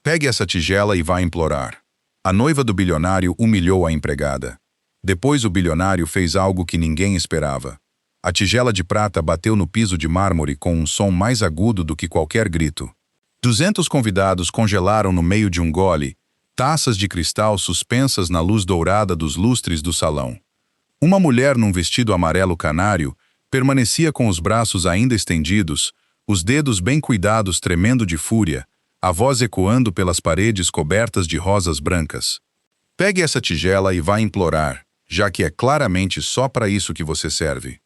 Pegue essa tigela e vá implorar. A noiva do bilionário humilhou a empregada. Depois o bilionário fez algo que ninguém esperava. A tigela de prata bateu no piso de mármore com um som mais agudo do que qualquer grito. 200 convidados congelaram no meio de um gole, taças de cristal suspensas na luz dourada dos lustres do salão. Uma mulher num vestido amarelo canário permanecia com os braços ainda estendidos, os dedos bem cuidados tremendo de fúria, a voz ecoando pelas paredes cobertas de rosas brancas. Pegue essa tigela e vá implorar, já que é claramente só para isso que você serve.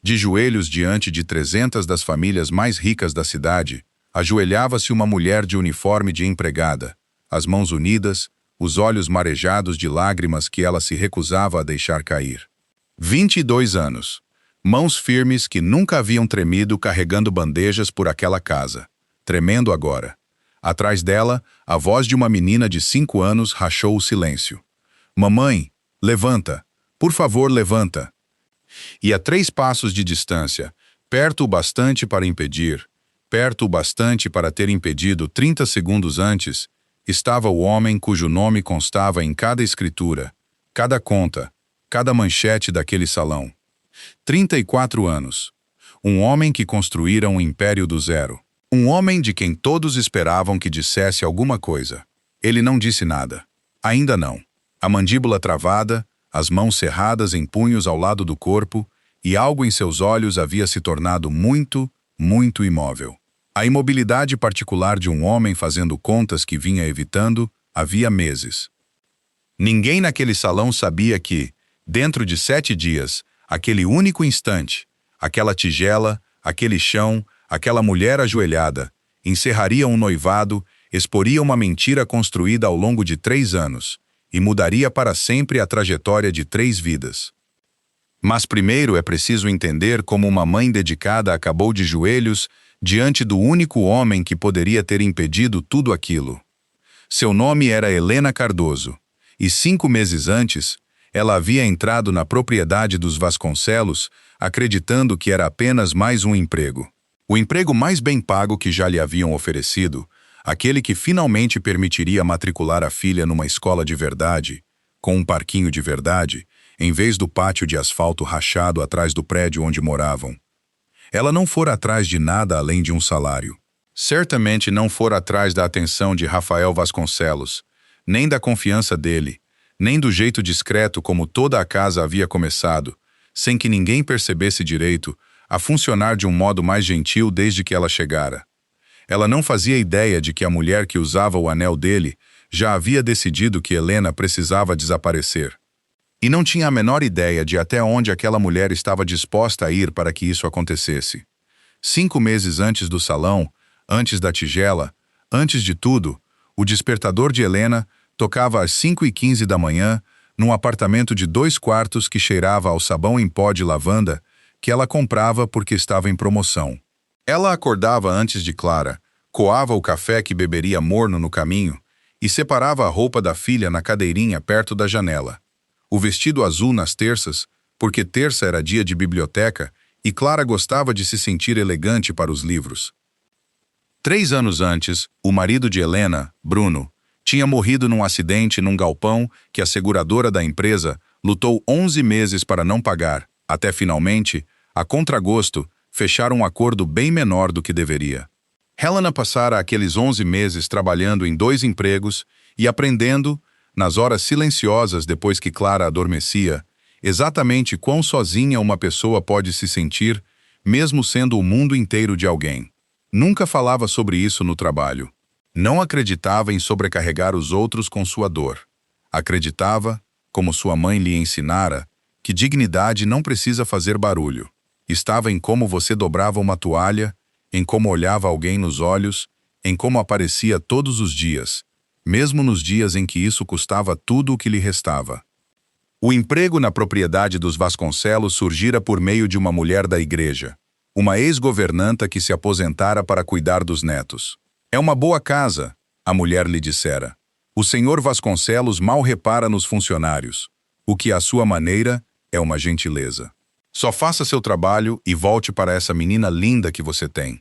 De joelhos diante de 300 das famílias mais ricas da cidade, ajoelhava-se uma mulher de uniforme de empregada, as mãos unidas, os olhos marejados de lágrimas que ela se recusava a deixar cair. 22 anos. Mãos firmes que nunca haviam tremido carregando bandejas por aquela casa, tremendo agora. Atrás dela, a voz de uma menina de 5 anos rachou o silêncio. Mamãe, levanta, por favor, levanta. E a 3 passos de distância, perto o bastante para impedir, perto o bastante para ter impedido 30 segundos antes, estava o homem cujo nome constava em cada escritura, cada conta, cada manchete daquele salão. 34 anos. Um homem que construíra um império do zero. Um homem de quem todos esperavam que dissesse alguma coisa. Ele não disse nada. Ainda não. A mandíbula travada, as mãos cerradas em punhos ao lado do corpo, e algo em seus olhos havia se tornado muito, muito imóvel. A imobilidade particular de um homem fazendo contas que vinha evitando havia meses. Ninguém naquele salão sabia que, dentro de 7 dias, aquele único instante, aquela tigela, aquele chão, aquela mulher ajoelhada, encerraria um noivado, exporia uma mentira construída ao longo de 3 anos, e mudaria para sempre a trajetória de 3 vidas. Mas primeiro é preciso entender como uma mãe dedicada acabou de joelhos diante do único homem que poderia ter impedido tudo aquilo. Seu nome era Helena Cardoso, e 5 meses antes, ela havia entrado na propriedade dos Vasconcelos, acreditando que era apenas mais um emprego. O emprego mais bem pago que já lhe haviam oferecido, aquele que finalmente permitiria matricular a filha numa escola de verdade, com um parquinho de verdade, em vez do pátio de asfalto rachado atrás do prédio onde moravam. Ela não fora atrás de nada além de um salário. Certamente não fora atrás da atenção de Rafael Vasconcelos, nem da confiança dele, nem do jeito discreto como toda a casa havia começado, sem que ninguém percebesse direito, a funcionar de um modo mais gentil desde que ela chegara. Ela não fazia ideia de que a mulher que usava o anel dele já havia decidido que Helena precisava desaparecer. E não tinha a menor ideia de até onde aquela mulher estava disposta a ir para que isso acontecesse. 5 meses antes do salão, antes da tigela, antes de tudo, o despertador de Helena tocava às 5h15 da manhã, num apartamento de 2 quartos que cheirava ao sabão em pó de lavanda, que ela comprava porque estava em promoção. Ela acordava antes de Clara, coava o café que beberia morno no caminho e separava a roupa da filha na cadeirinha perto da janela. O vestido azul nas terças, porque terça era dia de biblioteca e Clara gostava de se sentir elegante para os livros. 3 anos antes, o marido de Helena, Bruno, tinha morrido num acidente num galpão que a seguradora da empresa lutou 11 meses para não pagar, até finalmente, a contragosto, fechar um acordo bem menor do que deveria. Helena passara aqueles 11 meses trabalhando em 2 empregos e aprendendo, nas horas silenciosas depois que Clara adormecia, exatamente quão sozinha uma pessoa pode se sentir, mesmo sendo o mundo inteiro de alguém. Nunca falava sobre isso no trabalho. Não acreditava em sobrecarregar os outros com sua dor. Acreditava, como sua mãe lhe ensinara, que dignidade não precisa fazer barulho. Estava em como você dobrava uma toalha, em como olhava alguém nos olhos, em como aparecia todos os dias, mesmo nos dias em que isso custava tudo o que lhe restava. O emprego na propriedade dos Vasconcelos surgira por meio de uma mulher da igreja, uma ex-governanta que se aposentara para cuidar dos netos. É uma boa casa, a mulher lhe dissera. O senhor Vasconcelos mal repara nos funcionários, o que à sua maneira é uma gentileza. Só faça seu trabalho e volte para essa menina linda que você tem.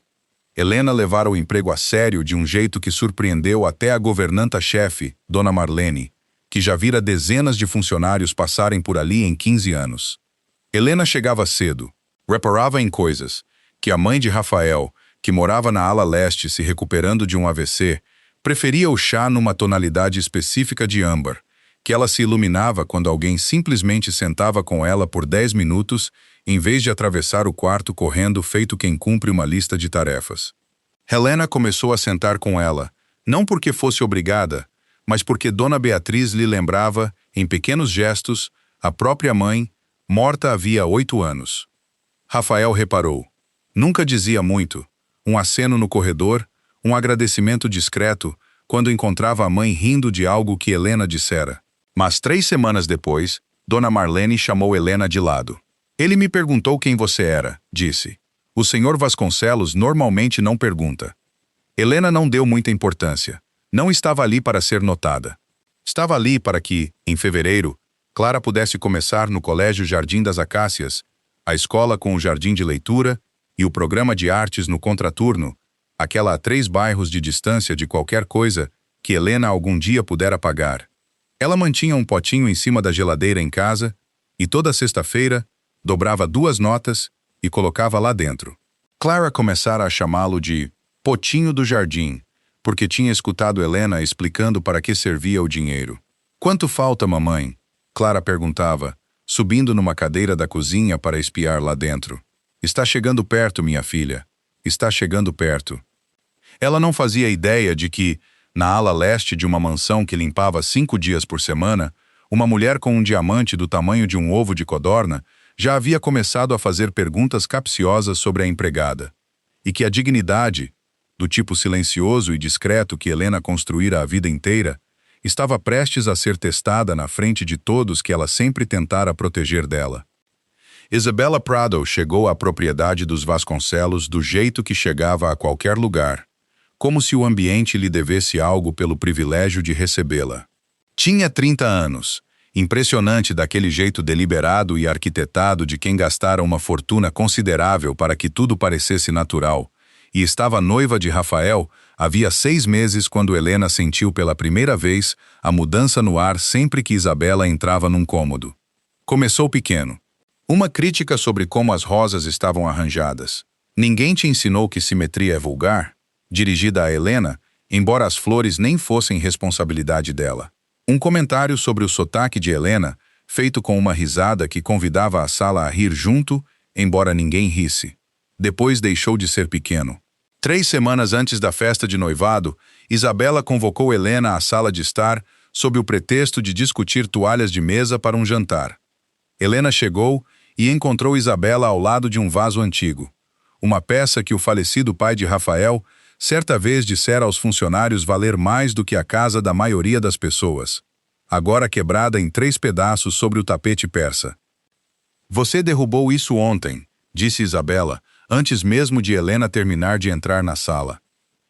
Helena levara o emprego a sério de um jeito que surpreendeu até a governanta-chefe, Dona Marlene, que já vira dezenas de funcionários passarem por ali em 15 anos. Helena chegava cedo, reparava em coisas que a mãe de Rafael, que morava na ala leste se recuperando de um AVC, preferia o chá numa tonalidade específica de âmbar, que ela se iluminava quando alguém simplesmente sentava com ela por 10 minutos, em vez de atravessar o quarto correndo feito quem cumpre uma lista de tarefas. Helena começou a sentar com ela, não porque fosse obrigada, mas porque Dona Beatriz lhe lembrava, em pequenos gestos, a própria mãe, morta havia 8 anos. Rafael reparou. Nunca dizia muito. Um aceno no corredor, um agradecimento discreto, quando encontrava a mãe rindo de algo que Helena dissera. Mas 3 semanas depois, Dona Marlene chamou Helena de lado. Ele me perguntou quem você era, disse. O senhor Vasconcelos normalmente não pergunta. Helena não deu muita importância. Não estava ali para ser notada. Estava ali para que, em fevereiro, Clara pudesse começar no Colégio Jardim das Acácias, a escola com o jardim de leitura e o programa de artes no contraturno, aquela a 3 bairros de distância de qualquer coisa que Helena algum dia pudera pagar. Ela mantinha um potinho em cima da geladeira em casa e toda sexta-feira dobrava 2 notas e colocava lá dentro. Clara começara a chamá-lo de Potinho do Jardim, porque tinha escutado Helena explicando para que servia o dinheiro. Quanto falta, mamãe? Clara perguntava, subindo numa cadeira da cozinha para espiar lá dentro. Está chegando perto, minha filha. Está chegando perto. Ela não fazia ideia de que, na ala leste de uma mansão que limpava 5 dias por semana, uma mulher com um diamante do tamanho de um ovo de codorna já havia começado a fazer perguntas capciosas sobre a empregada, e que a dignidade, do tipo silencioso e discreto que Helena construíra a vida inteira, estava prestes a ser testada na frente de todos que ela sempre tentara proteger dela. Isabella Prado chegou à propriedade dos Vasconcelos do jeito que chegava a qualquer lugar, como se o ambiente lhe devesse algo pelo privilégio de recebê-la. Tinha 30 anos, impressionante daquele jeito deliberado e arquitetado de quem gastara uma fortuna considerável para que tudo parecesse natural, e estava noiva de Rafael havia 6 meses quando Helena sentiu pela primeira vez a mudança no ar sempre que Isabela entrava num cômodo. Começou pequeno. Uma crítica sobre como as rosas estavam arranjadas. Ninguém te ensinou que simetria é vulgar? Dirigida a Helena, embora as flores nem fossem responsabilidade dela. Um comentário sobre o sotaque de Helena, feito com uma risada que convidava a sala a rir junto, embora ninguém risse. Depois deixou de ser pequeno. 3 semanas antes da festa de noivado, Isabela convocou Helena à sala de estar, sob o pretexto de discutir toalhas de mesa para um jantar. Helena chegou e encontrou Isabela ao lado de um vaso antigo. Uma peça que o falecido pai de Rafael certa vez dissera aos funcionários valer mais do que a casa da maioria das pessoas, agora quebrada em 3 pedaços sobre o tapete persa. Você derrubou isso ontem, disse Isabela, antes mesmo de Helena terminar de entrar na sala.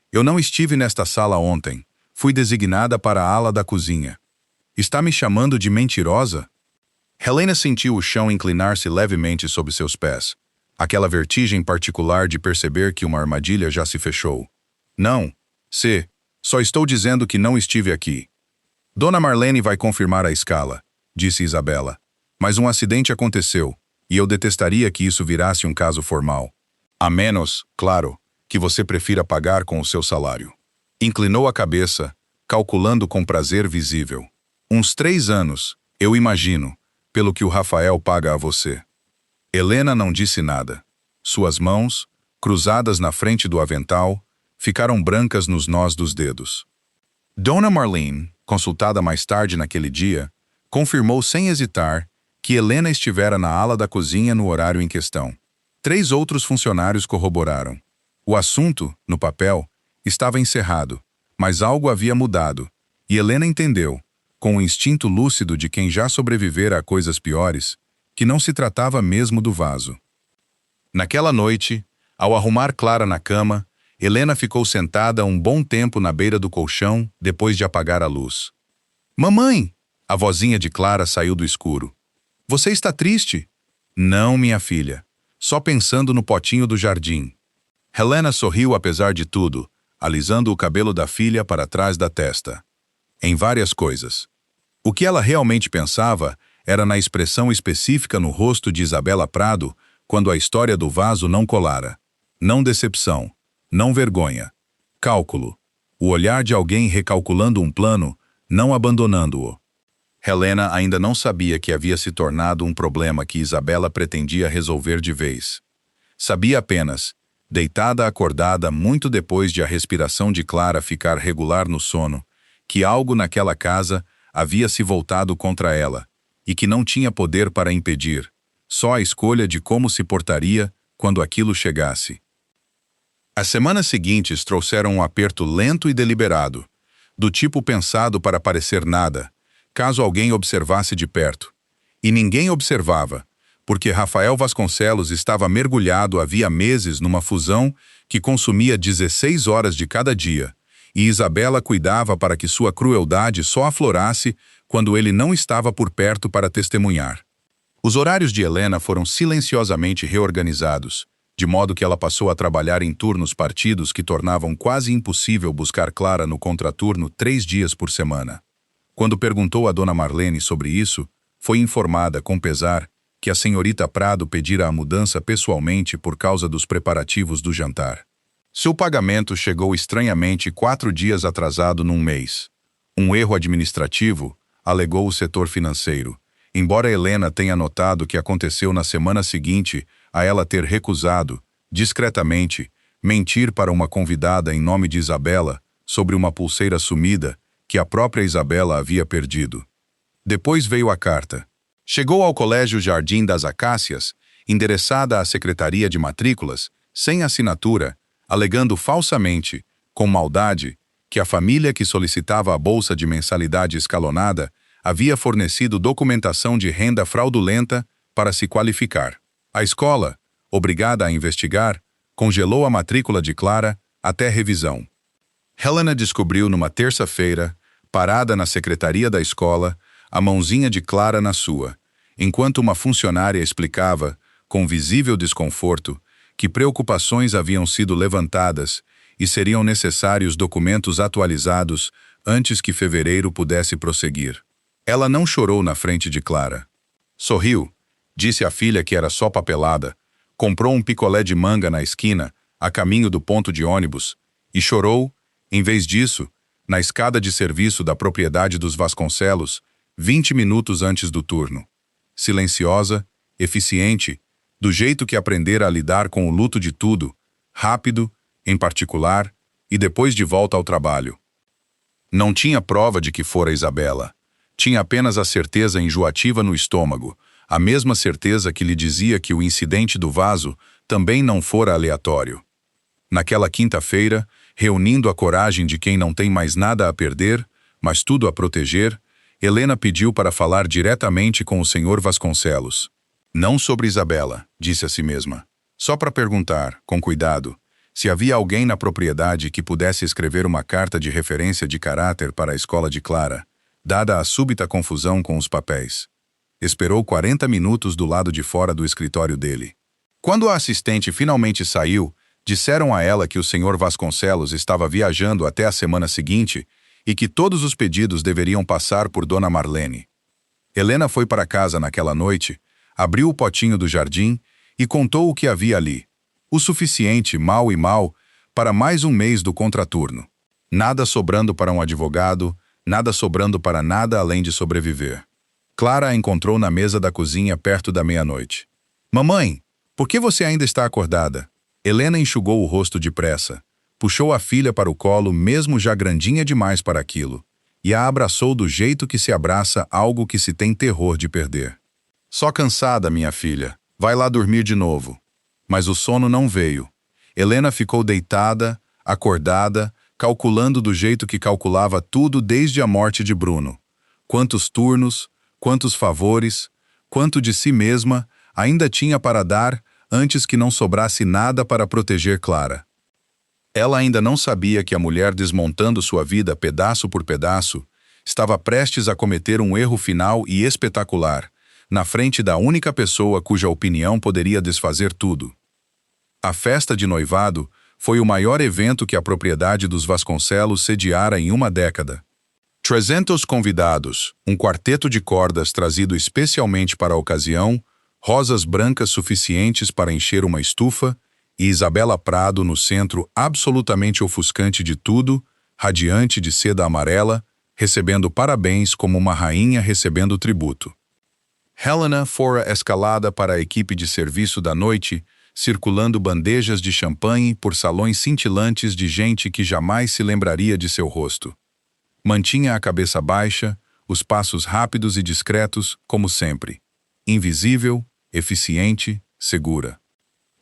Eu não estive nesta sala ontem. Fui designada para a ala da cozinha. Está me chamando de mentirosa? Helena sentiu o chão inclinar-se levemente sob seus pés. Aquela vertigem particular de perceber que uma armadilha já se fechou. Não, só estou dizendo que não estive aqui. Dona Marlene vai confirmar a escala, disse Isabela. Mas um acidente aconteceu, e eu detestaria que isso virasse um caso formal. A menos, claro, que você prefira pagar com o seu salário. Inclinou a cabeça, calculando com prazer visível. Uns 3 anos, eu imagino, pelo que o Rafael paga a você. Helena não disse nada. Suas mãos, cruzadas na frente do avental, ficaram brancas nos nós dos dedos. Dona Marlene, consultada mais tarde naquele dia, confirmou sem hesitar que Helena estivera na ala da cozinha no horário em questão. 3 outros funcionários corroboraram. O assunto, no papel, estava encerrado, mas algo havia mudado, e Helena entendeu, com o instinto lúcido de quem já sobrevivera a coisas piores, que não se tratava mesmo do vaso. Naquela noite, ao arrumar Clara na cama, Helena ficou sentada um bom tempo na beira do colchão depois de apagar a luz. Mamãe! A vozinha de Clara saiu do escuro. Você está triste? Não, minha filha. Só pensando no potinho do jardim. Helena sorriu apesar de tudo, alisando o cabelo da filha para trás da testa. Em várias coisas. O que ela realmente pensava era na expressão específica no rosto de Isabela Prado quando a história do vaso não colara. Não decepção, não vergonha. Cálculo. O olhar de alguém recalculando um plano, não abandonando-o. Helena ainda não sabia que havia se tornado um problema que Isabela pretendia resolver de vez. Sabia apenas, deitada acordada muito depois de a respiração de Clara ficar regular no sono, que algo naquela casa havia se voltado contra ela, e que não tinha poder para impedir, só a escolha de como se portaria quando aquilo chegasse. As semanas seguintes trouxeram um aperto lento e deliberado, do tipo pensado para parecer nada, caso alguém observasse de perto. E ninguém observava, porque Rafael Vasconcelos estava mergulhado havia meses numa fusão que consumia 16 horas de cada dia, e Isabela cuidava para que sua crueldade só aflorasse quando ele não estava por perto para testemunhar. Os horários de Helena foram silenciosamente reorganizados, de modo que ela passou a trabalhar em turnos partidos que tornavam quase impossível buscar Clara no contraturno 3 dias por semana. Quando perguntou a dona Marlene sobre isso, foi informada, com pesar, que a senhorita Prado pedira a mudança pessoalmente por causa dos preparativos do jantar. Seu pagamento chegou estranhamente 4 dias atrasado num mês. Um erro administrativo, alegou o setor financeiro, embora Helena tenha notado que aconteceu na semana seguinte a ela ter recusado, discretamente, mentir para uma convidada em nome de Isabela sobre uma pulseira sumida que a própria Isabela havia perdido. Depois veio a carta. Chegou ao Colégio Jardim das Acácias, endereçada à Secretaria de Matrículas, sem assinatura, alegando falsamente, com maldade, que a família que solicitava a bolsa de mensalidade escalonada havia fornecido documentação de renda fraudulenta para se qualificar. A escola, obrigada a investigar, congelou a matrícula de Clara até revisão. Helena descobriu numa terça-feira, parada na secretaria da escola, a mãozinha de Clara na sua, enquanto uma funcionária explicava, com visível desconforto, que preocupações haviam sido levantadas e seriam necessários documentos atualizados antes que fevereiro pudesse prosseguir. Ela não chorou na frente de Clara. Sorriu, disse à filha que era só papelada, comprou um picolé de manga na esquina, a caminho do ponto de ônibus, e chorou, em vez disso, na escada de serviço da propriedade dos Vasconcelos, 20 minutos antes do turno. Silenciosa, eficiente, do jeito que aprendera a lidar com o luto de tudo, rápido, em particular, e depois de volta ao trabalho. Não tinha prova de que fora Isabela. Tinha apenas a certeza enjoativa no estômago, a mesma certeza que lhe dizia que o incidente do vaso também não fora aleatório. Naquela quinta-feira, reunindo a coragem de quem não tem mais nada a perder, mas tudo a proteger, Helena pediu para falar diretamente com o senhor Vasconcelos. Não sobre Isabela, disse a si mesma. Só para perguntar, com cuidado, se havia alguém na propriedade que pudesse escrever uma carta de referência de caráter para a escola de Clara, dada a súbita confusão com os papéis. Esperou 40 minutos do lado de fora do escritório dele. Quando a assistente finalmente saiu, disseram a ela que o senhor Vasconcelos estava viajando até a semana seguinte e que todos os pedidos deveriam passar por dona Marlene. Helena foi para casa naquela noite, abriu o potinho do jardim e contou o que havia ali. O suficiente, mal e mal, para mais um mês do contraturno. Nada sobrando para um advogado, nada sobrando para nada além de sobreviver. Clara a encontrou na mesa da cozinha perto da meia-noite. Mamãe, por que você ainda está acordada? Helena enxugou o rosto depressa, puxou a filha para o colo mesmo já grandinha demais para aquilo, e a abraçou do jeito que se abraça algo que se tem terror de perder. Só cansada, minha filha. Vai lá dormir de novo. Mas o sono não veio. Helena ficou deitada, acordada, calculando do jeito que calculava tudo desde a morte de Bruno. Quantos turnos, quantos favores, quanto de si mesma ainda tinha para dar antes que não sobrasse nada para proteger Clara. Ela ainda não sabia que a mulher, desmontando sua vida pedaço por pedaço, estava prestes a cometer um erro final e espetacular, na frente da única pessoa cuja opinião poderia desfazer tudo. A festa de noivado Foi o maior evento que a propriedade dos Vasconcelos sediara em uma década. 300 convidados, um quarteto de cordas trazido especialmente para a ocasião, rosas brancas suficientes para encher uma estufa e Isabela Prado no centro absolutamente ofuscante de tudo, radiante de seda amarela, recebendo parabéns como uma rainha recebendo tributo. Helena fora escalada para a equipe de serviço da noite, circulando bandejas de champanhe por salões cintilantes de gente que jamais se lembraria de seu rosto. Mantinha a cabeça baixa, os passos rápidos e discretos, como sempre. Invisível, eficiente, segura.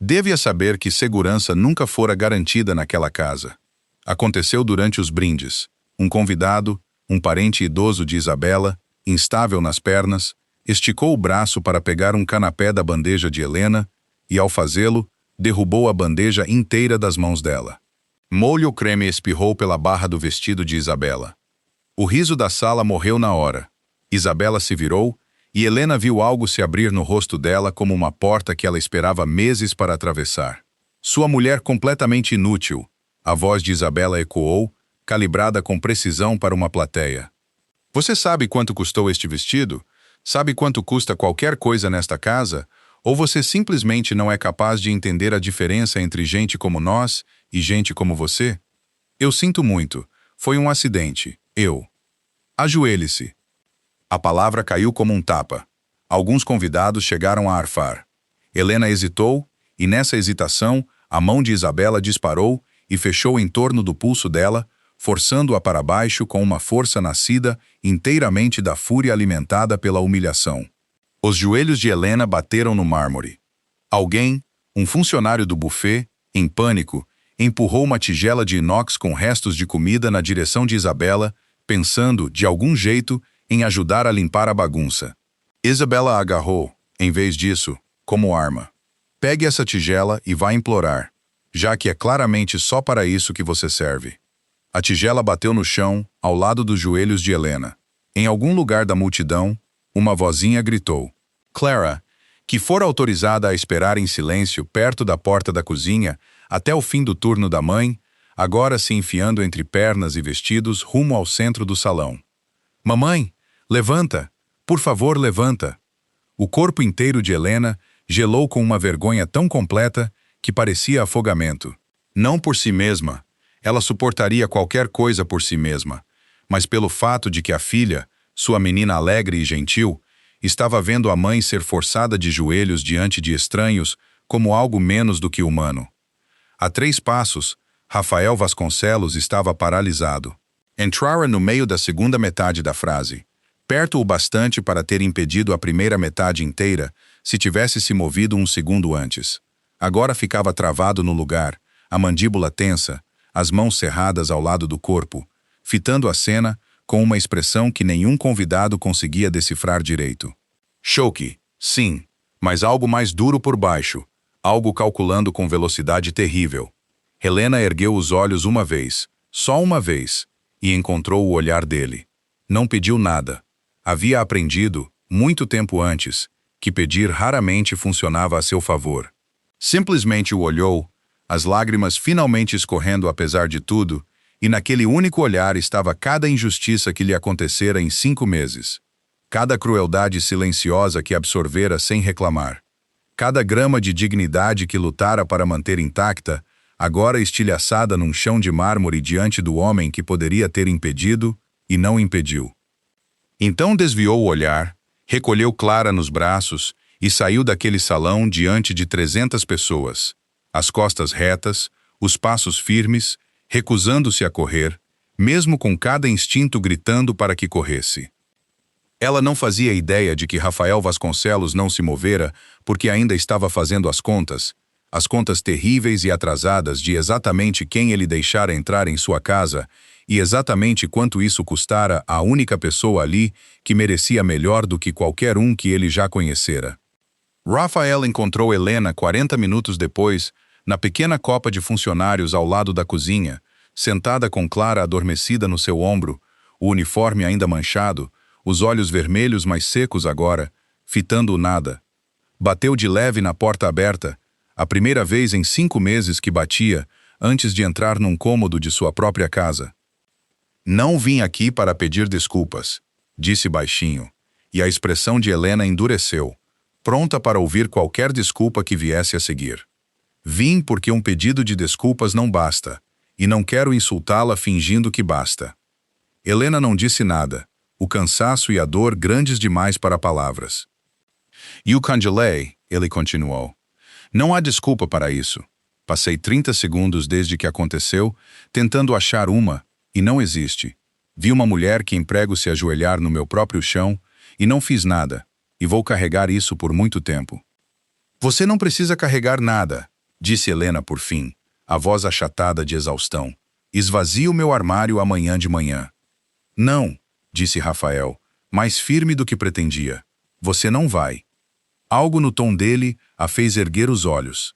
Devia saber que segurança nunca fora garantida naquela casa. Aconteceu durante os brindes. Um convidado, um parente idoso de Isabela, instável nas pernas, esticou o braço para pegar um canapé da bandeja de Helena e, ao fazê-lo, derrubou a bandeja inteira das mãos dela. Molho creme espirrou pela barra do vestido de Isabela. O riso da sala morreu na hora. Isabela se virou e Helena viu algo se abrir no rosto dela como uma porta que ela esperava meses para atravessar. Sua mulher completamente inútil. A voz de Isabela ecoou, calibrada com precisão para uma plateia. Você sabe quanto custou este vestido? Sabe quanto custa qualquer coisa nesta casa? Ou você simplesmente não é capaz de entender a diferença entre gente como nós e gente como você? Eu sinto muito. Foi um acidente. Ajoelhe-se. A palavra caiu como um tapa. Alguns convidados chegaram a arfar. Helena hesitou, e nessa hesitação, a mão de Isabela disparou e fechou em torno do pulso dela, forçando-a para baixo com uma força nascida inteiramente da fúria alimentada pela humilhação. Os joelhos de Helena bateram no mármore. Alguém, um funcionário do buffet, em pânico, empurrou uma tigela de inox com restos de comida na direção de Isabela, pensando, de algum jeito, em ajudar a limpar a bagunça. Isabela a agarrou, em vez disso, como arma. Pegue essa tigela e vá implorar, já que é claramente só para isso que você serve. A tigela bateu no chão, ao lado dos joelhos de Helena. Em algum lugar da multidão, uma vozinha gritou. Clara, que fora autorizada a esperar em silêncio perto da porta da cozinha até o fim do turno da mãe, agora se enfiando entre pernas e vestidos rumo ao centro do salão. Mamãe, levanta! Por favor, levanta! O corpo inteiro de Helena gelou com uma vergonha tão completa que parecia afogamento. Não por si mesma, ela suportaria qualquer coisa por si mesma, mas pelo fato de que a filha, sua menina alegre e gentil, estava vendo a mãe ser forçada de joelhos diante de estranhos como algo menos do que humano. A 3 passos, Rafael Vasconcelos estava paralisado. Entrara no meio da segunda metade da frase, perto o bastante para ter impedido a primeira metade inteira se tivesse se movido um segundo antes. Agora ficava travado no lugar, a mandíbula tensa, as mãos cerradas ao lado do corpo, fitando a cena com uma expressão que nenhum convidado conseguia decifrar direito. Choque, sim, mas algo mais duro por baixo, algo calculando com velocidade terrível. Helena ergueu os olhos uma vez, só uma vez, e encontrou o olhar dele. Não pediu nada. Havia aprendido, muito tempo antes, que pedir raramente funcionava a seu favor. Simplesmente o olhou, as lágrimas finalmente escorrendo apesar de tudo, e naquele único olhar estava cada injustiça que lhe acontecera em 5 meses. Cada crueldade silenciosa que absorvera sem reclamar. Cada grama de dignidade que lutara para manter intacta, agora estilhaçada num chão de mármore diante do homem que poderia ter impedido e não impediu. Então desviou o olhar, recolheu Clara nos braços e saiu daquele salão diante de 300 pessoas, as costas retas, os passos firmes, recusando-se a correr, mesmo com cada instinto gritando para que corresse. Ela não fazia ideia de que Rafael Vasconcelos não se movera porque ainda estava fazendo as contas terríveis e atrasadas de exatamente quem ele deixara entrar em sua casa e exatamente quanto isso custara à única pessoa ali que merecia melhor do que qualquer um que ele já conhecera. Rafael encontrou Helena 40 minutos depois, na pequena copa de funcionários ao lado da cozinha, sentada com Clara adormecida no seu ombro, o uniforme ainda manchado, os olhos vermelhos mais secos agora, fitando o nada. Bateu de leve na porta aberta, a primeira vez em 5 meses que batia, antes de entrar num cômodo de sua própria casa. Não vim aqui para pedir desculpas, disse baixinho, e a expressão de Helena endureceu, pronta para ouvir qualquer desculpa que viesse a seguir. Vim porque um pedido de desculpas não basta, e não quero insultá-la fingindo que basta. Helena não disse nada, o cansaço e a dor grandes demais para palavras. You congelei, ele continuou. Não há desculpa para isso. Passei 30 segundos desde que aconteceu, tentando achar uma, e não existe. Vi uma mulher que emprego se ajoelhar no meu próprio chão, e não fiz nada, e vou carregar isso por muito tempo. Você não precisa carregar nada, disse Helena por fim, a voz achatada de exaustão. Esvazie o meu armário amanhã de manhã. Não, disse Rafael, mais firme do que pretendia. Você não vai. Algo no tom dele a fez erguer os olhos.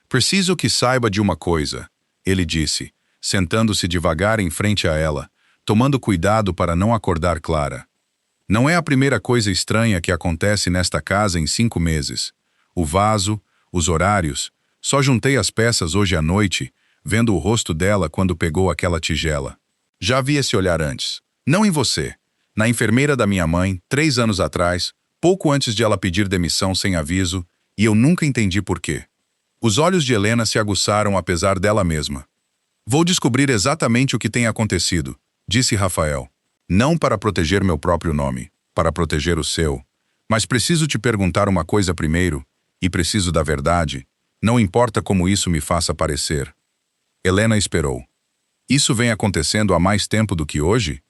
Preciso que saiba de uma coisa, ele disse, sentando-se devagar em frente a ela, tomando cuidado para não acordar Clara. Não é a primeira coisa estranha que acontece nesta casa em 5 meses. O vaso, os horários, só juntei as peças hoje à noite, vendo o rosto dela quando pegou aquela tigela. Já vi esse olhar antes. Não em você. Na enfermeira da minha mãe, 3 anos atrás, pouco antes de ela pedir demissão sem aviso, e eu nunca entendi por quê. Os olhos de Helena se aguçaram apesar dela mesma. Vou descobrir exatamente o que tem acontecido, disse Rafael. Não para proteger meu próprio nome, para proteger o seu. Mas preciso te perguntar uma coisa primeiro, e preciso da verdade, não importa como isso me faça parecer. Helena esperou. Isso vem acontecendo há mais tempo do que hoje?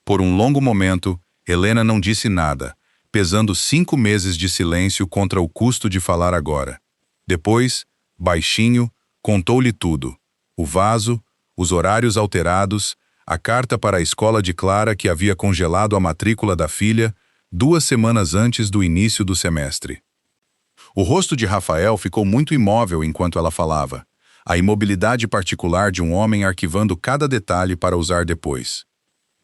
Por um longo momento, Helena não disse nada, pesando 5 meses de silêncio contra o custo de falar agora. Depois, baixinho, contou-lhe tudo. O vaso, os horários alterados, a carta para a escola de Clara que havia congelado a matrícula da filha 2 semanas antes do início do semestre. O rosto de Rafael ficou muito imóvel enquanto ela falava, a imobilidade particular de um homem arquivando cada detalhe para usar depois.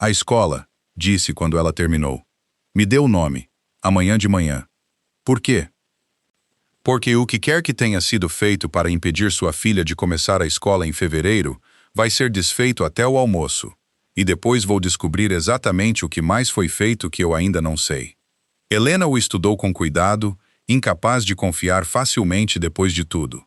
A escola, disse quando ela terminou. Me dê o nome, amanhã de manhã. Por quê? Porque o que quer que tenha sido feito para impedir sua filha de começar a escola em fevereiro vai ser desfeito até o almoço, e depois vou descobrir exatamente o que mais foi feito que eu ainda não sei. Helena o estudou com cuidado, incapaz de confiar facilmente depois de tudo.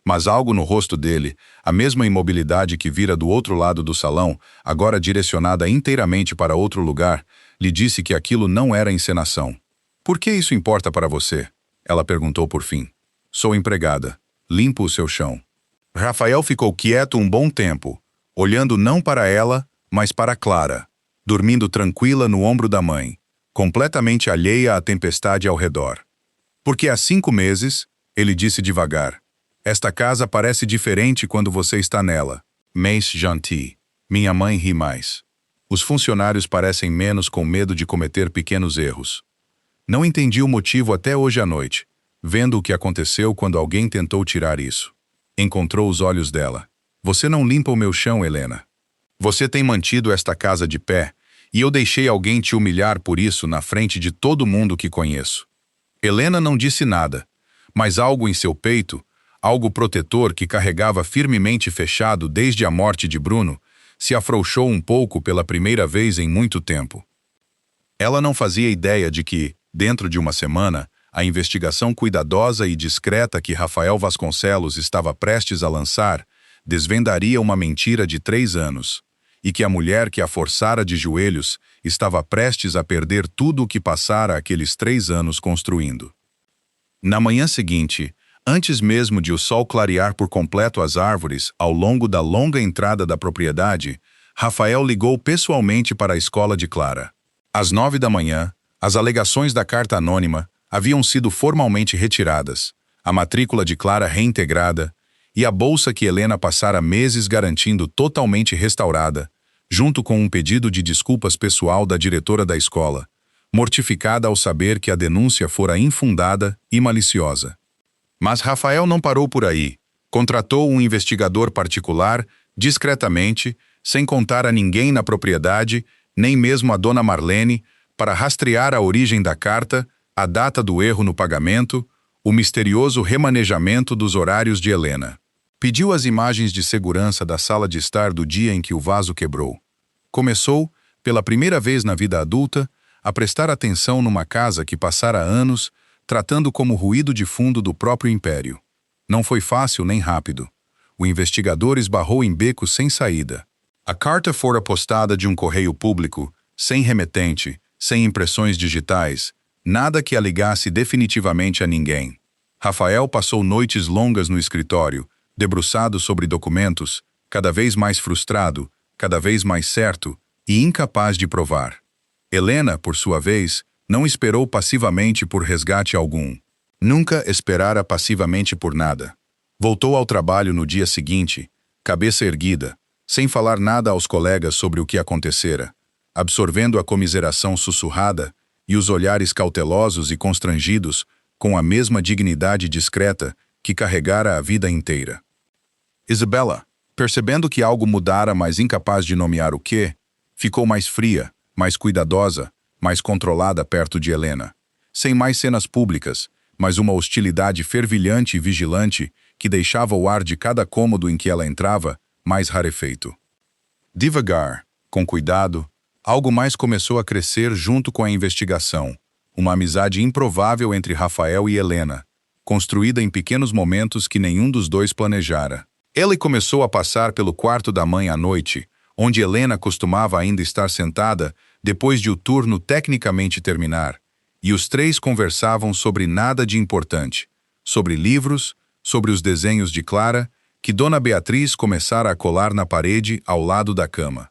Mas algo no rosto dele, a mesma imobilidade que vira do outro lado do salão, agora direcionada inteiramente para outro lugar, lhe disse que aquilo não era encenação. Por que isso importa para você? Ela perguntou por fim. Sou empregada. Limpo o seu chão. Rafael ficou quieto um bom tempo, olhando não para ela, mas para Clara, dormindo tranquila no ombro da mãe, completamente alheia à tempestade ao redor. Porque há 5 meses, ele disse devagar, esta casa parece diferente quando você está nela. Mais gentil. Minha mãe ri mais. Os funcionários parecem menos com medo de cometer pequenos erros. Não entendi o motivo até hoje à noite, vendo o que aconteceu quando alguém tentou tirar isso. Encontrou os olhos dela. Você não limpa o meu chão, Helena. Você tem mantido esta casa de pé, e eu deixei alguém te humilhar por isso na frente de todo mundo que conheço. Helena não disse nada, mas algo em seu peito, algo protetor que carregava firmemente fechado desde a morte de Bruno, se afrouxou um pouco pela primeira vez em muito tempo. Ela não fazia ideia de que, dentro de uma semana, a investigação cuidadosa e discreta que Rafael Vasconcelos estava prestes a lançar desvendaria uma mentira de 3 anos, e que a mulher que a forçara de joelhos estava prestes a perder tudo o que passara aqueles 3 anos construindo. Na manhã seguinte, antes mesmo de o sol clarear por completo as árvores ao longo da longa entrada da propriedade, Rafael ligou pessoalmente para a escola de Clara. Às 9 da manhã, as alegações da carta anônima haviam sido formalmente retiradas, a matrícula de Clara reintegrada e a bolsa que Helena passara meses garantindo totalmente restaurada, junto com um pedido de desculpas pessoal da diretora da escola, mortificada ao saber que a denúncia fora infundada e maliciosa. Mas Rafael não parou por aí. Contratou um investigador particular, discretamente, sem contar a ninguém na propriedade, nem mesmo a dona Marlene, para rastrear a origem da carta, a data do erro no pagamento, o misterioso remanejamento dos horários de Helena. Pediu as imagens de segurança da sala de estar do dia em que o vaso quebrou. Começou, pela primeira vez na vida adulta, a prestar atenção numa casa que passara anos tratando como ruído de fundo do próprio império. Não foi fácil nem rápido. O investigador esbarrou em becos sem saída. A carta fora postada de um correio público, sem remetente, sem impressões digitais, nada que a ligasse definitivamente a ninguém. Rafael passou noites longas no escritório, debruçado sobre documentos, cada vez mais frustrado, cada vez mais certo e incapaz de provar. Helena, por sua vez, não esperou passivamente por resgate algum. Nunca esperara passivamente por nada. Voltou ao trabalho no dia seguinte, cabeça erguida, sem falar nada aos colegas sobre o que acontecera, absorvendo a comiseração sussurrada e os olhares cautelosos e constrangidos com a mesma dignidade discreta que carregara a vida inteira. Isabella, percebendo que algo mudara, mas incapaz de nomear o quê, ficou mais fria, mais cuidadosa, mais controlada perto de Helena. Sem mais cenas públicas, mas uma hostilidade fervilhante e vigilante que deixava o ar de cada cômodo em que ela entrava mais rarefeito. Devagar, com cuidado, algo mais começou a crescer junto com a investigação, uma amizade improvável entre Rafael e Helena, construída em pequenos momentos que nenhum dos dois planejara. Ele começou a passar pelo quarto da mãe à noite, onde Helena costumava ainda estar sentada depois de o turno tecnicamente terminar, e os três conversavam sobre nada de importante, sobre livros, sobre os desenhos de Clara, que Dona Beatriz começara a colar na parede ao lado da cama.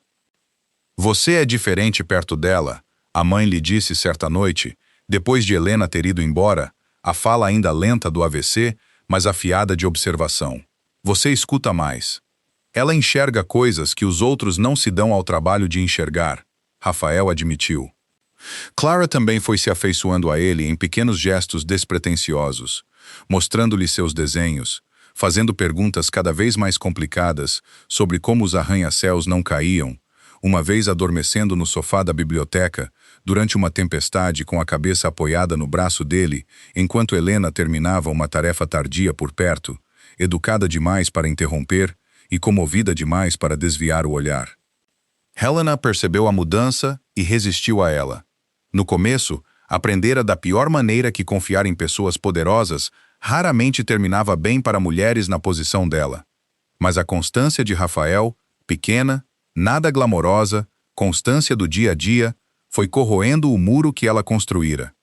Você é diferente perto dela, a mãe lhe disse certa noite, depois de Helena ter ido embora, a fala ainda lenta do AVC, mas afiada de observação. Você escuta mais. Ela enxerga coisas que os outros não se dão ao trabalho de enxergar, Rafael admitiu. Clara também foi se afeiçoando a ele em pequenos gestos despretensiosos, mostrando-lhe seus desenhos, fazendo perguntas cada vez mais complicadas sobre como os arranha-céus não caíam, uma vez adormecendo no sofá da biblioteca, durante uma tempestade com a cabeça apoiada no braço dele, enquanto Helena terminava uma tarefa tardia por perto, educada demais para interromper e comovida demais para desviar o olhar. Helena percebeu a mudança e resistiu a ela. No começo, aprendera da pior maneira que confiar em pessoas poderosas raramente terminava bem para mulheres na posição dela. Mas a constância de Rafael, pequena, nada glamourosa, constância do dia a dia, foi corroendo o muro que ela construíra.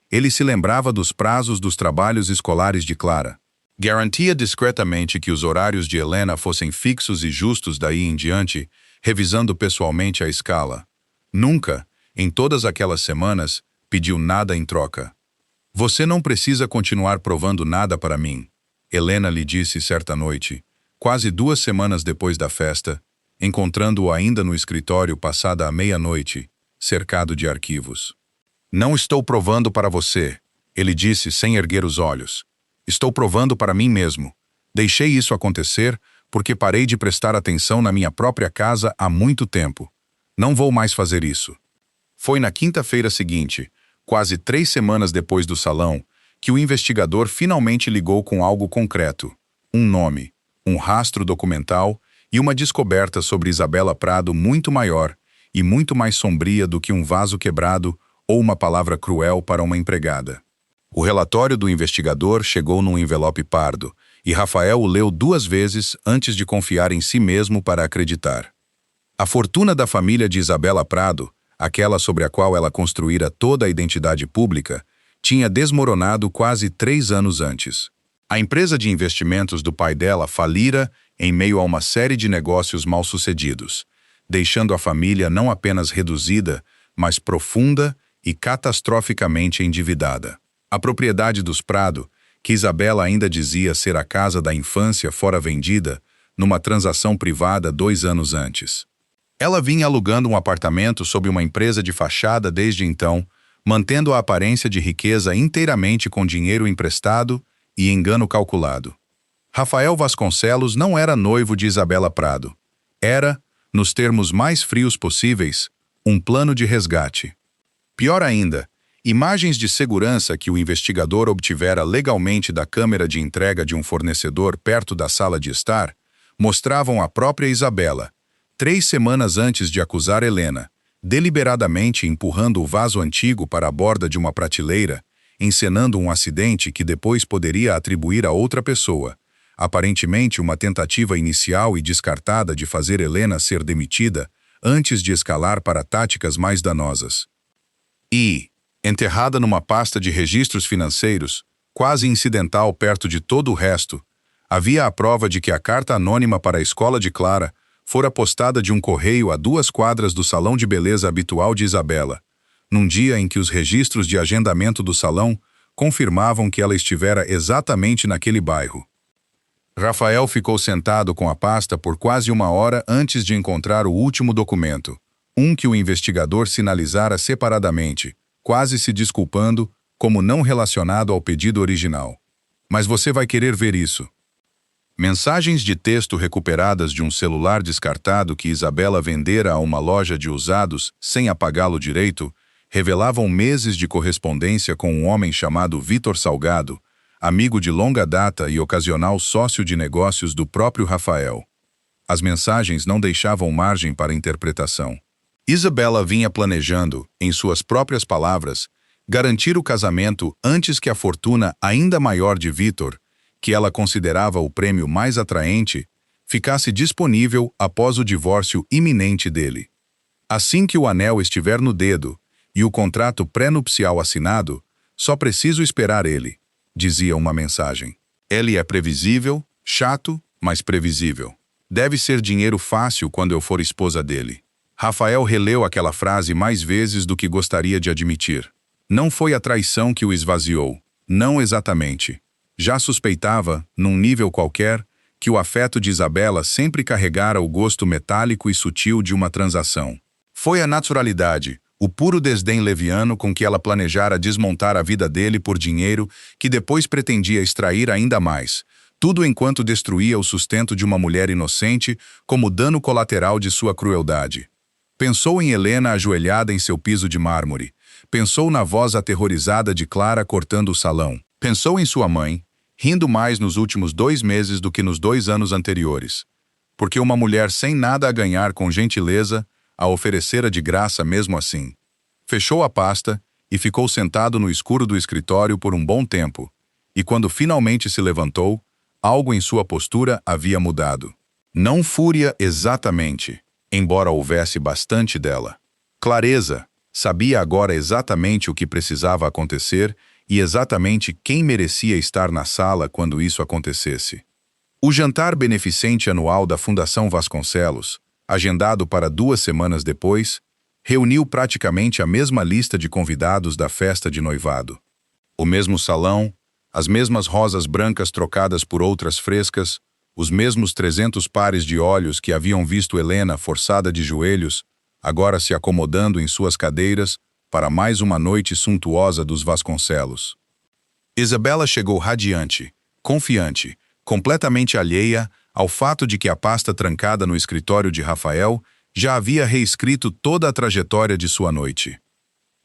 Ele se lembrava dos prazos dos trabalhos escolares de Clara. Garantia discretamente que os horários de Helena fossem fixos e justos daí em diante, revisando pessoalmente a escala. Nunca, em todas aquelas semanas, pediu nada em troca. Você não precisa continuar provando nada para mim, Helena lhe disse certa noite, quase 2 semanas depois da festa, encontrando-o ainda no escritório passada a meia-noite, cercado de arquivos. Não estou provando para você, ele disse sem erguer os olhos. Estou provando para mim mesmo. Deixei isso acontecer porque parei de prestar atenção na minha própria casa há muito tempo. Não vou mais fazer isso. Foi na quinta-feira seguinte, quase 3 semanas depois do salão, que o investigador finalmente ligou com algo concreto. Um nome, um rastro documental e uma descoberta sobre Isabella Prado muito maior e muito mais sombria do que um vaso quebrado ou uma palavra cruel para uma empregada. O relatório do investigador chegou num envelope pardo, e Rafael o leu 2 vezes antes de confiar em si mesmo para acreditar. A fortuna da família de Isabella Prado, aquela sobre a qual ela construíra toda a identidade pública, tinha desmoronado quase 3 anos antes. A empresa de investimentos do pai dela falira em meio a uma série de negócios mal-sucedidos, deixando a família não apenas reduzida, mas profunda e catastroficamente endividada. A propriedade dos Prado, que Isabella ainda dizia ser a casa da infância, fora vendida numa transação privada 2 anos antes. Ela vinha alugando um apartamento sob uma empresa de fachada desde então, mantendo a aparência de riqueza inteiramente com dinheiro emprestado e engano calculado. Rafael Vasconcelos não era noivo de Isabella Prado. Era, nos termos mais frios possíveis, um plano de resgate. Pior ainda, Imagens de segurança que o investigador obtivera legalmente da câmera de entrega de um fornecedor perto da sala de estar mostravam a própria Isabela, 3 semanas antes de acusar Helena, deliberadamente empurrando o vaso antigo para a borda de uma prateleira, encenando um acidente que depois poderia atribuir a outra pessoa, aparentemente uma tentativa inicial e descartada de fazer Helena ser demitida antes de escalar para táticas mais danosas. E, enterrada numa pasta de registros financeiros, quase incidental perto de todo o resto, havia a prova de que a carta anônima para a escola de Clara fora postada de um correio a 2 quadras do salão de beleza habitual de Isabela, num dia em que os registros de agendamento do salão confirmavam que ela estivera exatamente naquele bairro. Rafael ficou sentado com a pasta por quase 1 hora antes de encontrar o último documento, um que o investigador sinalizara separadamente, quase se desculpando, como não relacionado ao pedido original. Mas você vai querer ver isso. Mensagens de texto recuperadas de um celular descartado que Isabela vendera a uma loja de usados sem apagá-lo direito revelavam meses de correspondência com um homem chamado Vitor Salgado, amigo de longa data e ocasional sócio de negócios do próprio Rafael. As mensagens não deixavam margem para interpretação. Isabela vinha planejando, em suas próprias palavras, garantir o casamento antes que a fortuna ainda maior de Vitor, que ela considerava o prêmio mais atraente, ficasse disponível após o divórcio iminente dele. Assim que o anel estiver no dedo e o contrato pré-nupcial assinado, só preciso esperar ele, dizia uma mensagem. Ele é previsível, chato, mas previsível. Deve ser dinheiro fácil quando eu for esposa dele. Rafael releu aquela frase mais vezes do que gostaria de admitir. Não foi a traição que o esvaziou, não exatamente. Já suspeitava, num nível qualquer, que o afeto de Isabela sempre carregara o gosto metálico e sutil de uma transação. Foi a naturalidade, o puro desdém leviano com que ela planejara desmontar a vida dele por dinheiro que depois pretendia extrair ainda mais, tudo enquanto destruía o sustento de uma mulher inocente como dano colateral de sua crueldade. Pensou em Helena ajoelhada em seu piso de mármore. Pensou na voz aterrorizada de Clara cortando o salão. Pensou em sua mãe, rindo mais nos últimos 2 meses do que nos 2 anos anteriores. Porque uma mulher sem nada a ganhar com gentileza a oferecera de graça mesmo assim. Fechou a pasta e ficou sentado no escuro do escritório por um bom tempo. E quando finalmente se levantou, algo em sua postura havia mudado. Não fúria exatamente, embora houvesse bastante dela. Clareza, sabia agora exatamente o que precisava acontecer e exatamente quem merecia estar na sala quando isso acontecesse. O jantar beneficente anual da Fundação Vasconcelos, agendado para 2 semanas depois, reuniu praticamente a mesma lista de convidados da festa de noivado. O mesmo salão, as mesmas rosas brancas trocadas por outras frescas, os mesmos 300 pares de olhos que haviam visto Helena forçada de joelhos, agora se acomodando em suas cadeiras para mais uma noite suntuosa dos Vasconcelos. Isabela chegou radiante, confiante, completamente alheia ao fato de que a pasta trancada no escritório de Rafael já havia reescrito toda a trajetória de sua noite.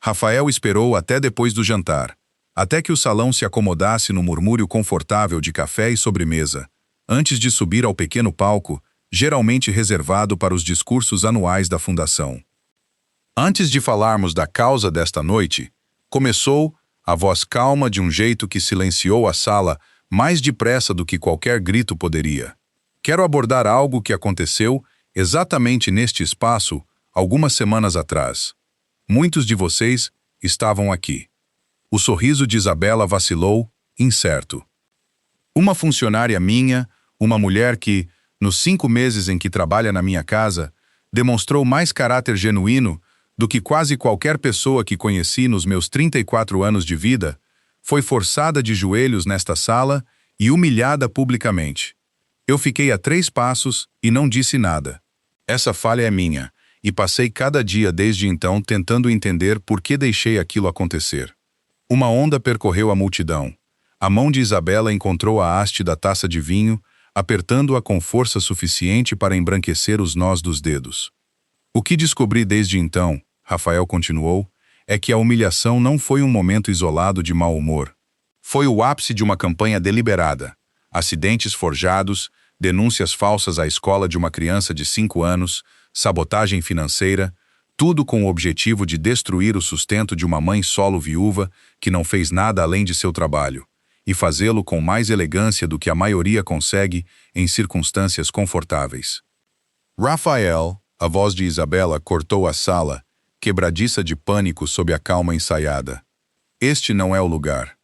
Rafael esperou até depois do jantar, até que o salão se acomodasse no murmúrio confortável de café e sobremesa, antes de subir ao pequeno palco, geralmente reservado para os discursos anuais da Fundação. Antes de falarmos da causa desta noite, começou, a voz calma de um jeito que silenciou a sala mais depressa do que qualquer grito poderia. Quero abordar algo que aconteceu exatamente neste espaço algumas semanas atrás. Muitos de vocês estavam aqui. O sorriso de Isabela vacilou, incerto. Uma funcionária minha, uma mulher que, nos 5 meses em que trabalha na minha casa, demonstrou mais caráter genuíno do que quase qualquer pessoa que conheci nos meus 34 anos de vida, foi forçada de joelhos nesta sala e humilhada publicamente. Eu fiquei a 3 passos e não disse nada. Essa falha é minha, e passei cada dia desde então tentando entender por que deixei aquilo acontecer. Uma onda percorreu a multidão. A mão de Isabela encontrou a haste da taça de vinho, apertando-a com força suficiente para embranquecer os nós dos dedos. O que descobri desde então, Rafael continuou, é que a humilhação não foi um momento isolado de mau humor. Foi o ápice de uma campanha deliberada. Acidentes forjados, denúncias falsas à escola de uma criança de 5 anos, sabotagem financeira, tudo com o objetivo de destruir o sustento de uma mãe solo viúva que não fez nada além de seu trabalho, e fazê-lo com mais elegância do que a maioria consegue em circunstâncias confortáveis. Rafael, a voz de Isabela cortou a sala, quebradiça de pânico sob a calma ensaiada. Este não é o lugar.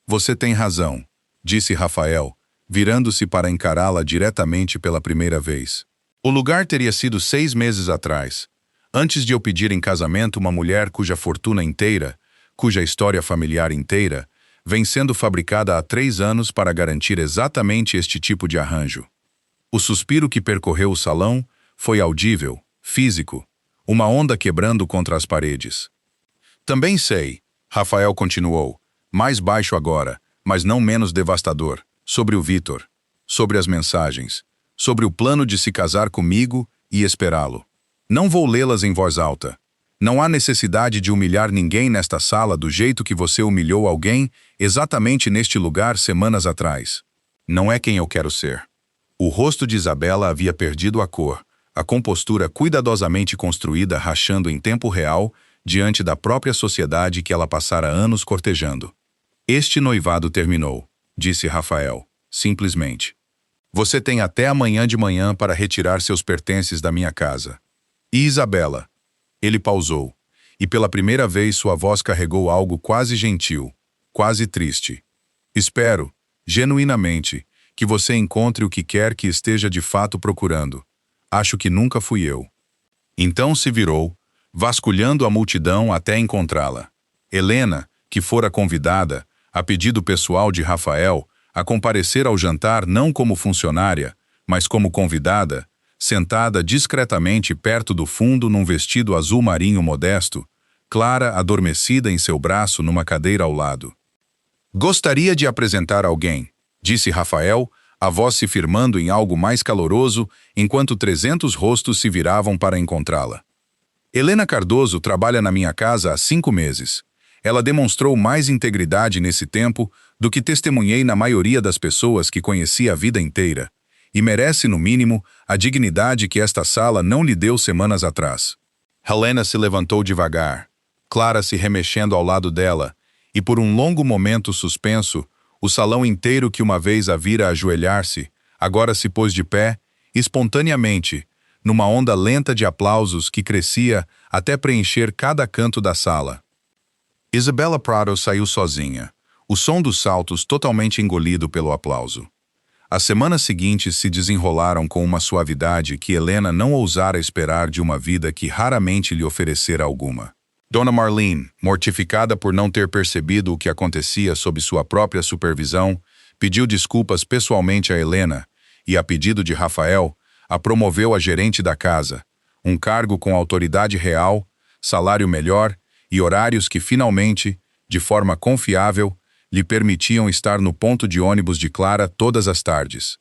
Você tem razão, disse Rafael, virando-se para encará-la diretamente pela primeira vez. O lugar teria sido 6 meses atrás, antes de eu pedir em casamento uma mulher cuja fortuna inteira, cuja história familiar inteira, vem sendo fabricada há 3 anos para garantir exatamente este tipo de arranjo. O suspiro que percorreu o salão foi audível, físico, uma onda quebrando contra as paredes. Também sei, Rafael continuou, mais baixo agora, mas não menos devastador, sobre o Vitor, sobre as mensagens, sobre o plano de se casar comigo e esperá-lo. Não vou lê-las em voz alta. Não há necessidade de humilhar ninguém nesta sala do jeito que você humilhou alguém exatamente neste lugar semanas atrás. Não é quem eu quero ser. O rosto de Isabela havia perdido a cor, a compostura cuidadosamente construída rachando em tempo real diante da própria sociedade que ela passara anos cortejando. Este noivado terminou, disse Rafael, simplesmente. Você tem até amanhã de manhã para retirar seus pertences da minha casa. E Isabela? Ele pausou, e pela primeira vez sua voz carregou algo quase gentil, quase triste. Espero, genuinamente, que você encontre o que quer que esteja de fato procurando. Acho que nunca fui eu. Então se virou, vasculhando a multidão até encontrá-la. Helena, que fora convidada, a pedido pessoal de Rafael, a comparecer ao jantar não como funcionária, mas como convidada, sentada discretamente perto do fundo num vestido azul marinho modesto, Clara adormecida em seu braço numa cadeira ao lado. Gostaria de apresentar alguém, disse Rafael, a voz se firmando em algo mais caloroso, enquanto 300 rostos se viravam para encontrá-la. Helena Cardoso trabalha na minha casa há 5 meses. Ela demonstrou mais integridade nesse tempo do que testemunhei na maioria das pessoas que conheci a vida inteira, e merece, no mínimo, a dignidade que esta sala não lhe deu semanas atrás. Helena se levantou devagar, Clara se remexendo ao lado dela, e por um longo momento suspenso, o salão inteiro que uma vez a vira ajoelhar-se, agora se pôs de pé, espontaneamente, numa onda lenta de aplausos que crescia até preencher cada canto da sala. Isabela Prado saiu sozinha, o som dos saltos totalmente engolido pelo aplauso. As semanas seguintes se desenrolaram com uma suavidade que Helena não ousara esperar de uma vida que raramente lhe oferecera alguma. Dona Marlene, mortificada por não ter percebido o que acontecia sob sua própria supervisão, pediu desculpas pessoalmente a Helena e, a pedido de Rafael, a promoveu a gerente da casa, um cargo com autoridade real, salário melhor e horários que finalmente, de forma confiável, lhe permitiam estar no ponto de ônibus de Clara todas as tardes.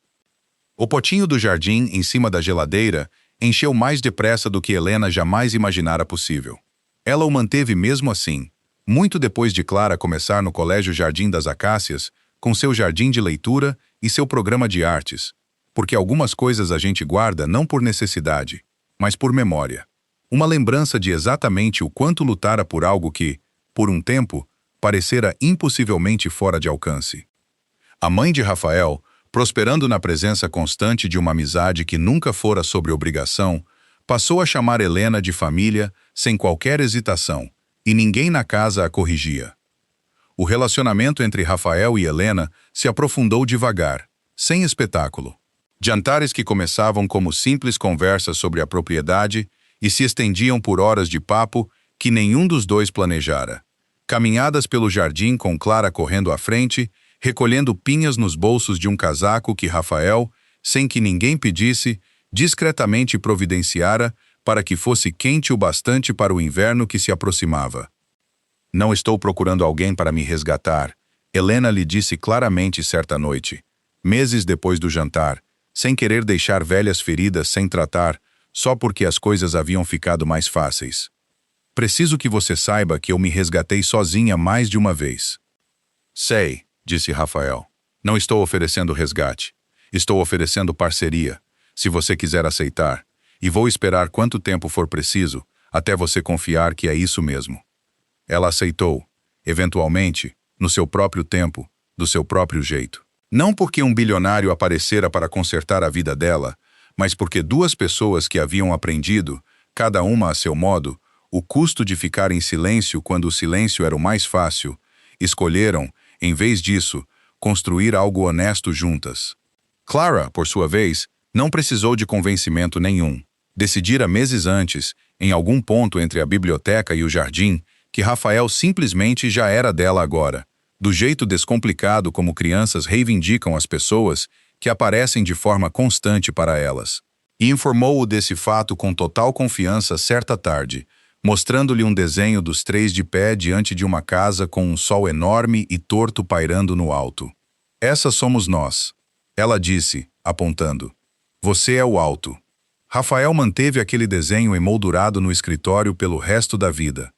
O potinho do jardim em cima da geladeira encheu mais depressa do que Helena jamais imaginara possível. Ela o manteve mesmo assim, muito depois de Clara começar no Colégio Jardim das Acácias, com seu jardim de leitura e seu programa de artes, porque algumas coisas a gente guarda não por necessidade, mas por memória. Uma lembrança de exatamente o quanto lutara por algo que, por um tempo, parecera impossivelmente fora de alcance. A mãe de Rafael, prosperando na presença constante de uma amizade que nunca fora sobre obrigação, passou a chamar Helena de família sem qualquer hesitação, e ninguém na casa a corrigia. O relacionamento entre Rafael e Helena se aprofundou devagar, sem espetáculo. Jantares que começavam como simples conversas sobre a propriedade e se estendiam por horas de papo que nenhum dos dois planejara. Caminhadas pelo jardim com Clara correndo à frente, recolhendo pinhas nos bolsos de um casaco que Rafael, sem que ninguém pedisse, discretamente providenciara para que fosse quente o bastante para o inverno que se aproximava. Não estou procurando alguém para me resgatar, Helena lhe disse claramente certa noite, meses depois do jantar, sem querer deixar velhas feridas sem tratar, só porque as coisas haviam ficado mais fáceis. Preciso que você saiba que eu me resgatei sozinha mais de uma vez. Sei, disse Rafael. Não estou oferecendo resgate. Estou oferecendo parceria, se você quiser aceitar, e vou esperar quanto tempo for preciso, até você confiar que é isso mesmo. Ela aceitou, eventualmente, no seu próprio tempo, do seu próprio jeito. Não porque um bilionário aparecera para consertar a vida dela, mas porque duas pessoas que haviam aprendido, cada uma a seu modo, o custo de ficar em silêncio quando o silêncio era o mais fácil, escolheram, em vez disso, construir algo honesto juntas. Clara, por sua vez, não precisou de convencimento nenhum. Decidira meses antes, em algum ponto entre a biblioteca e o jardim, que Rafael simplesmente já era dela agora, do jeito descomplicado como crianças reivindicam as pessoas que aparecem de forma constante para elas. E informou-o desse fato com total confiança certa tarde, mostrando-lhe um desenho dos três de pé diante de uma casa com um sol enorme e torto pairando no alto. Essas somos nós, ela disse, apontando. Você é o alto. Rafael manteve aquele desenho emoldurado no escritório pelo resto da vida.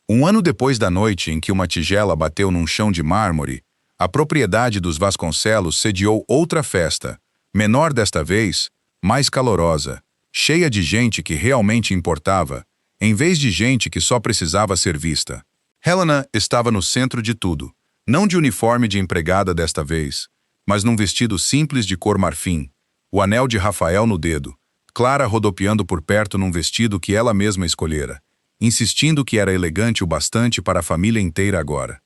Um ano depois da noite em que uma tigela bateu num chão de mármore, a propriedade dos Vasconcelos sediou outra festa, menor desta vez, mais calorosa, cheia de gente que realmente importava, em vez de gente que só precisava ser vista. Helena estava no centro de tudo, não de uniforme de empregada desta vez, mas num vestido simples de cor marfim, o anel de Rafael no dedo, Clara rodopiando por perto num vestido que ela mesma escolhera, insistindo que era elegante o bastante para a família inteira agora.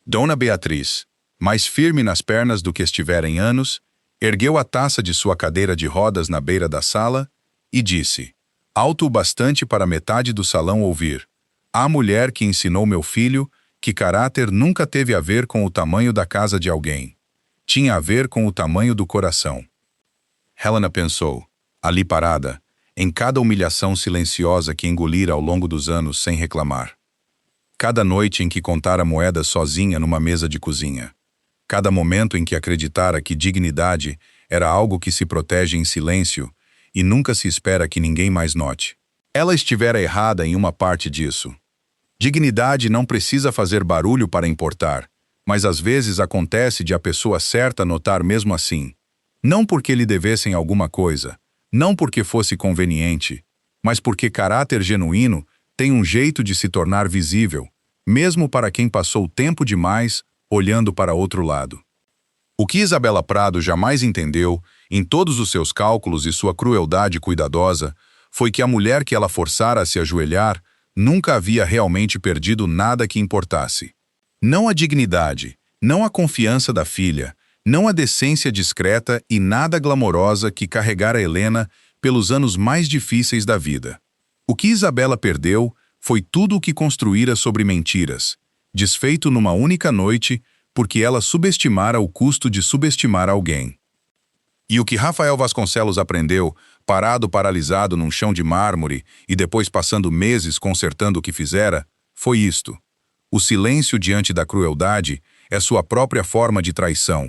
Dona Beatriz, mais firme nas pernas do que estivera em anos, ergueu a taça de sua cadeira de rodas na beira da sala e disse, alto o bastante para metade do salão ouvir, a mulher que ensinou meu filho que caráter nunca teve a ver com o tamanho da casa de alguém. Tinha a ver com o tamanho do coração. Helena pensou, ali parada, em cada humilhação silenciosa que engolira ao longo dos anos sem reclamar. Cada noite em que contara moedas sozinha numa mesa de cozinha. Cada momento em que acreditara que dignidade era algo que se protege em silêncio e nunca se espera que ninguém mais note. Ela estivera errada em uma parte disso. Dignidade não precisa fazer barulho para importar, mas às vezes acontece de a pessoa certa notar mesmo assim. Não porque lhe devessem alguma coisa, não porque fosse conveniente, mas porque caráter genuíno tem um jeito de se tornar visível, mesmo para quem passou tempo demais olhando para outro lado. O que Isabela Prado jamais entendeu, em todos os seus cálculos e sua crueldade cuidadosa, foi que a mulher que ela forçara a se ajoelhar nunca havia realmente perdido nada que importasse. Não a dignidade, não a confiança da filha, não a decência discreta e nada glamourosa que carregara Helena pelos anos mais difíceis da vida. O que Isabela perdeu foi tudo o que construíra sobre mentiras, desfeito numa única noite porque ela subestimara o custo de subestimar alguém. E o que Rafael Vasconcelos aprendeu, parado paralisado num chão de mármore e depois passando meses consertando o que fizera, foi isto. O silêncio diante da crueldade é sua própria forma de traição.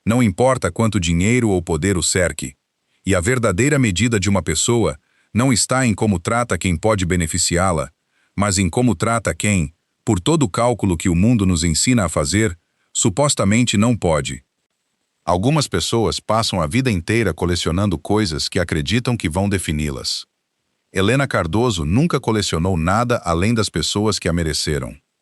Não importa quanto dinheiro ou poder o cerque. E a verdadeira medida de uma pessoa não está em como trata quem pode beneficiá-la, mas em como trata quem, por todo o cálculo que o mundo nos ensina a fazer, supostamente não pode. Algumas pessoas passam a vida inteira colecionando coisas que acreditam que vão defini-las. Helena Cardoso nunca colecionou nada além das pessoas que a mereceram.